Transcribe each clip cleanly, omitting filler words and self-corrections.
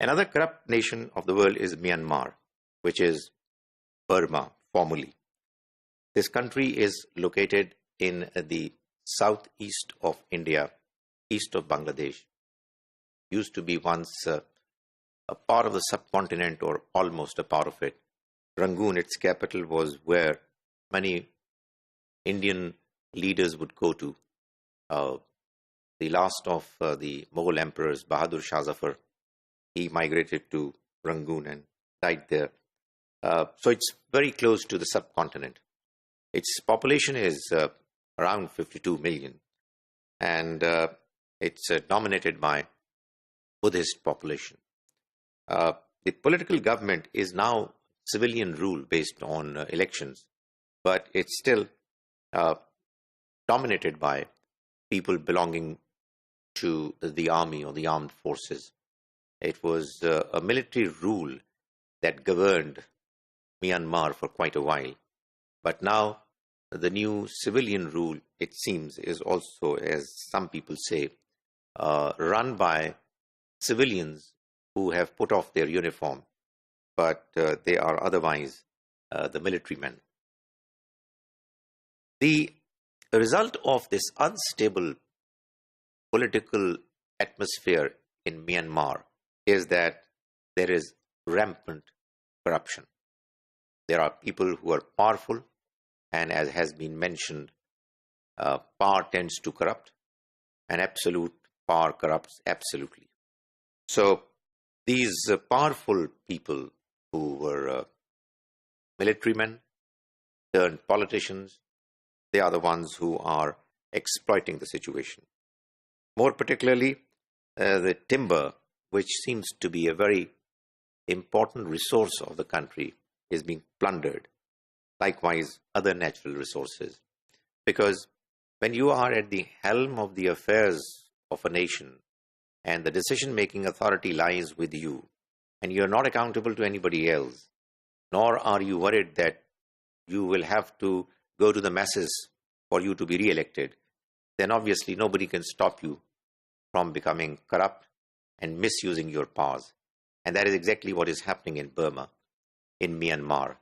Another corrupt nation of the world is Myanmar, which is Burma, formerly. This country is located in the southeast of India, east of Bangladesh. Used to be once a part of the subcontinent, or almost a part of it. Rangoon, its capital, was where many Indian leaders would go to. The last of the Mughal emperors, Bahadur Shah Zafar, he migrated to Rangoon and died there. So it's very close to the subcontinent. Its population is around 52 million, and it's dominated by Buddhist population. The political government is now civilian rule based on elections, but it's still dominated by people belonging to the army or the armed forces. It was a military rule that governed Myanmar for quite a while. But now the new civilian rule, it seems, is also, as some people say, run by civilians who have put off their uniform, but they are otherwise the military men. The result of this unstable political atmosphere in Myanmar is that there is rampant corruption. There are people who are powerful, and as has been mentioned, power tends to corrupt, and absolute power corrupts absolutely. So these powerful people who were military men turned politicians, they are the ones who are exploiting the situation. More particularly, the timber, which seems to be a very important resource of the country, is being plundered. Likewise, other natural resources. Because when you are at the helm of the affairs of a nation, and the decision-making authority lies with you, and you are not accountable to anybody else, nor are you worried that you will have to go to the masses for you to be re-elected, then obviously nobody can stop you from becoming corrupt and misusing your powers. And that is exactly what is happening in Burma, in Myanmar.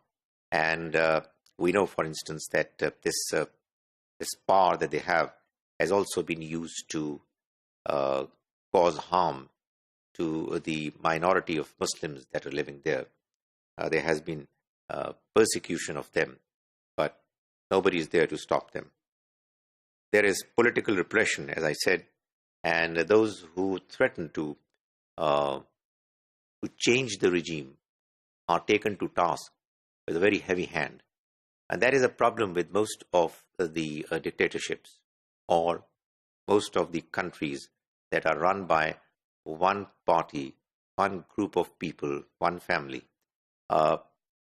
And we know, for instance, that this power that they have has also been used to cause harm to the minority of Muslims that are living there. There has been persecution of them, but nobody is there to stop them. There is political repression, as I said, and those who threaten to change the regime are taken to task with a very heavy hand. And that is a problem with most of the dictatorships, or most of the countries that are run by one party, one group of people, one family.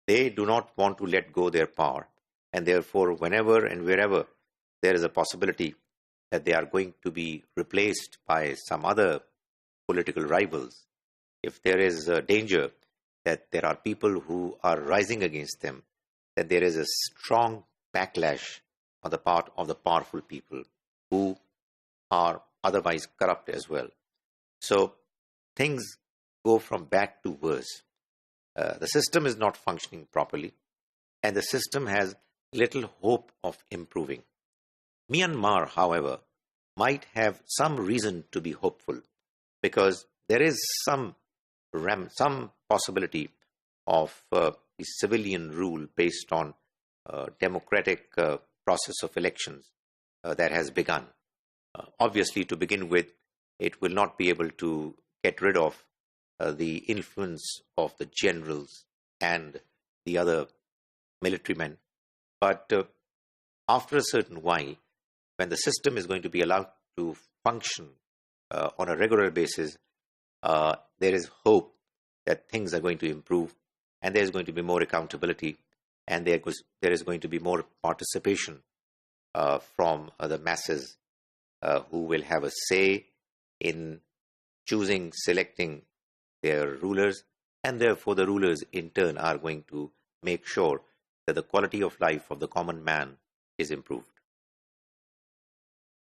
They do not want to let go their power, and therefore whenever and wherever there is a possibility that they are going to be replaced by some other political rivals, if there is a danger that there are people who are rising against them, that there is a strong backlash on the part of the powerful people who are otherwise corrupt as well. So things go from bad to worse. The system is not functioning properly, and the system has little hope of improving. Myanmar, however, might have some reason to be hopeful, because there is some possibility of the civilian rule based on democratic process of elections that has begun. Obviously, to begin with, it will not be able to get rid of the influence of the generals and the other military men. But after a certain while, when the system is going to be allowed to function on a regular basis, there is hope that things are going to improve, and there is going to be more accountability, and there is going to be more participation from the masses who will have a say in choosing, selecting their rulers, and therefore the rulers in turn are going to make sure that the quality of life of the common man is improved.